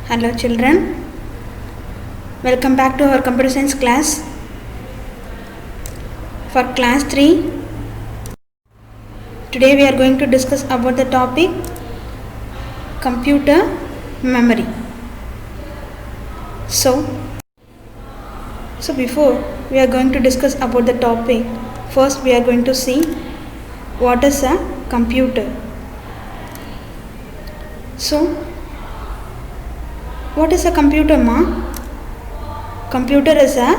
Hello children, welcome back to our computer science class. For class 3, today we are going to discuss about the topic computer memory. So before we are going to discuss about the topic, first we are going to see what is a computer. So what is a computer, ma? Computer is a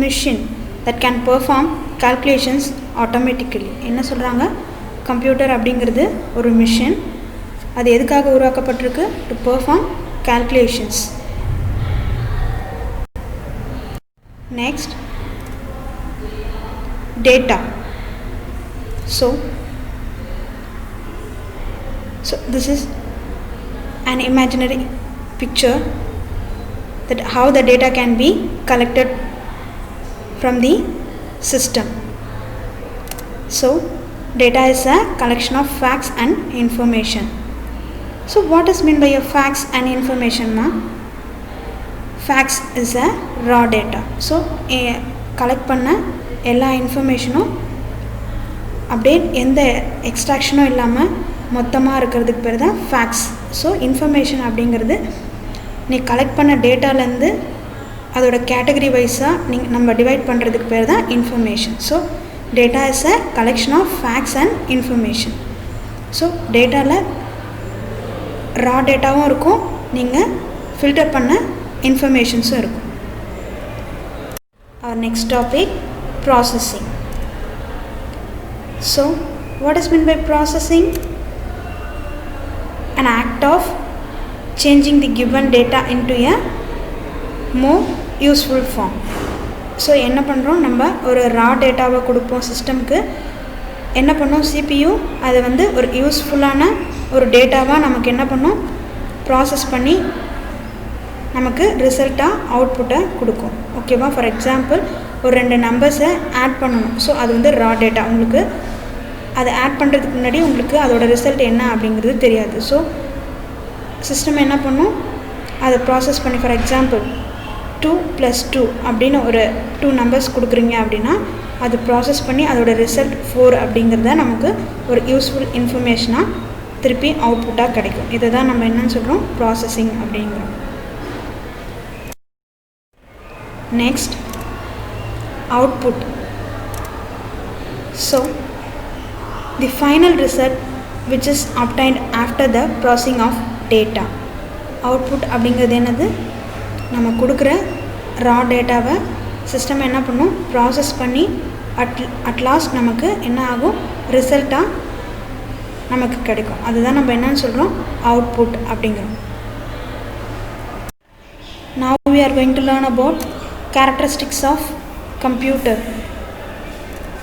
machine that can perform calculations automatically. என்ன சொல்றாங்க? Computer அப்படிங்கிறது ஒரு machine. அது எதுக்காக உருவாக்கப்பட்டிருக்கு? To perform calculations. Next, data. So this is an imaginary picture that how the data can be collected from the system. So data is a collection of facts and information. So what is meant by a facts and information, ma? Facts is a raw data. So collect பண்ண எல்லா இன்ஃபர்மேஷனும் அப்படியே எந்த எக்ஸ்ட்ராக்ஷனும் இல்லாமல் மொத்தமாக இருக்கிறதுக்கு பேர் தான் facts. So information அப்படிங்கிறது நீ கலெக்ட் பண்ண டேட்டாலேருந்து அதோட கேட்டகரி வைஸாக நம்ம டிவைட் பண்ணுறதுக்கு பேர் தான் information. So data is a collection of facts and information. So டேட்டாவில் ரா டேட்டாவும் இருக்கும், நீங்கள் ஃபில்டர் பண்ண இன்ஃபர்மேஷன்ஸும் இருக்கும். Our next topic, processing. So what is meant by processing? An act of changing the given data into a more useful form. So என்ன பண்ணுறோம், நம்ம ஒரு ரா டேட்டாவை கொடுப்போம் சிஸ்டம்க்கு. என்ன பண்ணோம், சிபியு அதை வந்து ஒரு யூஸ்ஃபுல்லான ஒரு டேட்டாவாக நமக்கு என்ன பண்ணோம், ப்ராசஸ் பண்ணி நமக்கு ரிசல்ட்டாக அவுட்புட்டை கொடுக்கும். ஓகேவா? ஃபார் எக்ஸாம்பிள் ஒரு 2 நம்பர்ஸை ஆட் பண்ணணும். ஸோ அது வந்து ரா டேட்டா. உங்களுக்கு அதை ஆட் பண்ணுறதுக்கு முன்னாடி உங்களுக்கு அதோட ரிசல்ட் என்ன அப்படிங்கிறது தெரியாது. ஸோ சிஸ்டம் என்ன பண்ணும், அதை ப்ராசஸ் பண்ணி, ஃபார் எக்ஸாம்பிள் 2 + 2 அப்படின்னு ஒரு 2 நம்பர்ஸ் கொடுக்குறீங்க அப்படின்னா அது ப்ராசஸ் பண்ணி அதோட ரிசல்ட் 4 அப்படிங்கிறத நமக்கு ஒரு யூஸ்ஃபுல் இன்ஃபர்மேஷனாக திருப்பி அவுட்புட்டாக கிடைக்கும். இதை தான் நம்ம என்னன்னு சொல்கிறோம், ப்ராசஸிங் அப்படிங்கிறோம். Next, output. So the final result which is obtained after the processing of data. Output அப்படிங்கிறது என்னது, நம்ம கொடுக்குற ரா டேட்டாவை சிஸ்டம் என்ன பண்ணும், ப்ராசஸ் பண்ணி அட் லாஸ்ட் நமக்கு என்ன ஆகும், ரிசல்ட்டாக நமக்கு கிடைக்கும். அதுதான் நம்ம என்னன்னு சொல்கிறோம், அவுட்புட் அப்படிங்கிறோம். Now we are going to learn about characteristics of computer.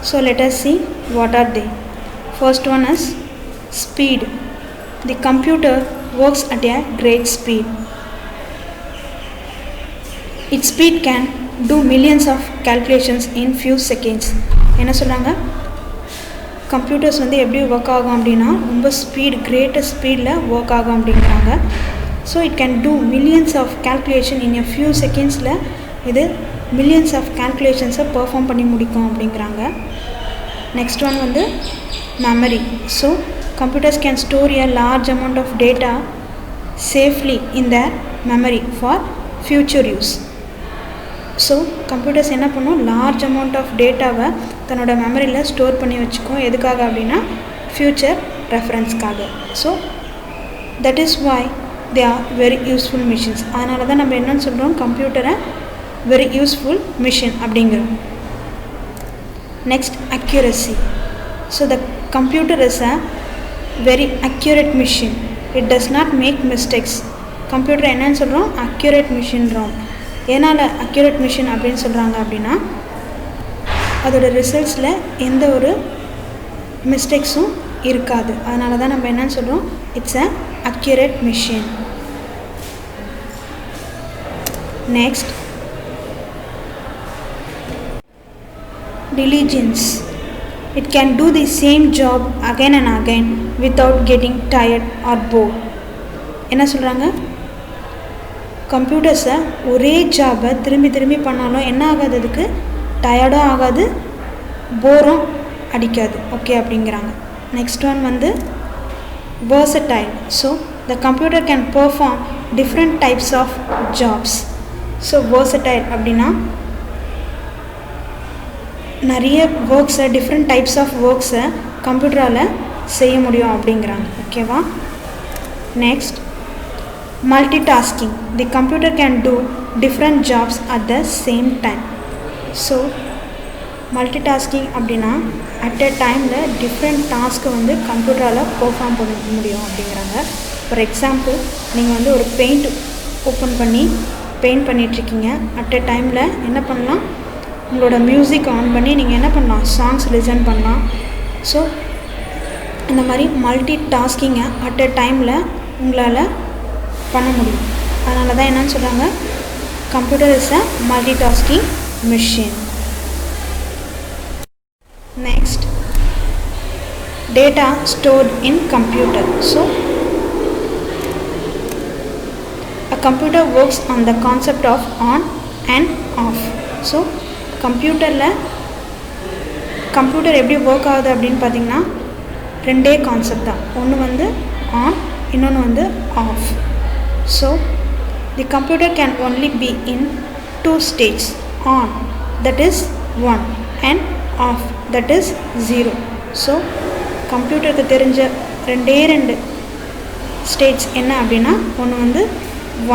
So let us see what are they. First one is speed. The computer works at a great speed. Its speed can do millions of calculations in few seconds. என்ன சொல்கிறாங்க, computers வந்து எப்படி work ஆகும் அப்படின்னா ரொம்ப speed, greatest ஸ்பீடில் work ஆகும் அப்படிங்கிறாங்க. So it can do millions of calculation in a few செகண்ட்ஸில் இது மில்லியன்ஸ் ஆஃப் கேல்குலேஷன்ஸை பெர்ஃபார்ம் பண்ணி முடிக்கும் அப்படிங்கிறாங்க. நெக்ஸ்ட் ஒன் வந்து memory. So computers can store a large amount of data safely in the memory for future use. So computers என்ன பண்ணும், large amount of டேட்டாவை தன்னோட மெமரியில் ஸ்டோர் பண்ணி வச்சுக்கும். எதுக்காக அப்படின்னா ஃப்யூச்சர் ரெஃபரன்ஸ்க்காக. So that is why they are very useful machines. அதனால தான் நம்ம என்னன்னு சொல்கிறோம், கம்ப்யூட்டரை வெரி யூஸ்ஃபுல் மிஷின் அப்படிங்கிறோம். Next, accuracy. So the computer is a very accurate machine. It does not make mistakes. Computer என்னன்னு சொல்கிறோம், அக்யூரேட் மிஷின்றோம். ஏனால் அக்யூரேட் மிஷின் அப்படின்னு சொல்கிறாங்க அப்படின்னா அதோட ரிசல்ட்ஸில் எந்த ஒரு மிஸ்டேக்ஸும் இருக்காது. அதனால தான் நம்ம என்னன்னு சொல்கிறோம், it's a accurate machine. Next, diligence. It can do the same job again and again without getting tired or bored. என்ன சொல்கிறாங்க, கம்ப்யூட்டர்ஸை ஒரே ஜாபை திரும்பி திரும்பி பண்ணாலும் என்ன ஆகாது, அதுக்கு டயர்டும் ஆகாது, போரும் அடிக்காது. ஓகே அப்படிங்கிறாங்க. நெக்ஸ்ட் ஒன் வந்து versatile. So the computer can perform different types of jobs. So versatile அப்படின்னா நிறைய ஒர்க்ஸை, டிஃப்ரெண்ட் டைப்ஸ் ஆஃப் ஒர்க்ஸை கம்ப்யூட்டரால் செய்ய முடியும் அப்படிங்கிறாங்க. ஓகேவா? Next multitasking. The computer can do different jobs at the same time. So multitasking அப்படின்னா at a டைமில் different டாஸ்க்கை வந்து கம்ப்யூட்டரால் பெர்ஃபார்ம் பண்ண முடியும் அப்படிங்கிறாங்க. ஃபார் எக்ஸாம்பிள், நீங்கள் வந்து ஒரு பெயிண்ட் ஓப்பன் பண்ணி பெயிண்ட் பண்ணிகிட்ருக்கீங்க. அட் எ டைமில் என்ன பண்ணலாம், உங்களோட மியூசிக் ஆன் பண்ணி நீங்கள் என்ன பண்ணலாம், சாங்ஸ் லிசன் பண்ணலாம். ஸோ இந்த மாதிரி மல்டி டாஸ்கிங்கை அட் எ டைமில் உங்களால் பண்ண முடியும். அதனால தான் என்னன்னு சொல்கிறாங்க, computer is a multi tasking machine. Next, data stored in computer. So a computer works on the concept of on and off. So computer எப்படி ஒர்க் ஆகுது அப்படின்னு பார்த்தீங்கன்னா ரெண்டே கான்செப்ட் தான். ஒன்று வந்து ஆன், இன்னொன்று வந்து off. So the computer can only be in 2 states. On, that is 1, and off, that is 0. So கம்ப்யூட்டருக்கு தெரிஞ்ச ரெண்டு ஸ்டேட்ஸ் என்ன அப்படின்னா, ஒன்று வந்து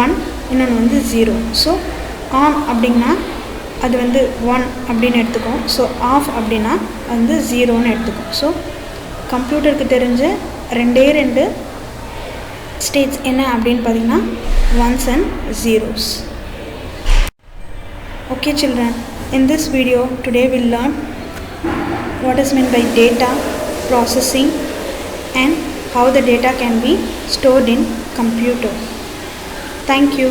1, இன்னொன்று வந்து 0. ஸோ ஆன் அப்படின்னா அது வந்து 1 அப்படின்னு எடுத்துக்கும். ஸோ ஆஃப் அப்படின்னா அது வந்து 0ன்னு எடுத்துக்கும். ஸோ கம்ப்யூட்டருக்கு தெரிஞ்ச ரெண்டு ஸ்டேட்ஸ் என்ன அப்படின்னு பார்த்தீங்கன்னா 1s and 0s. Okay children, in this video today we'll learn what is meant by data processing and how the data can be stored in computer. Thank you.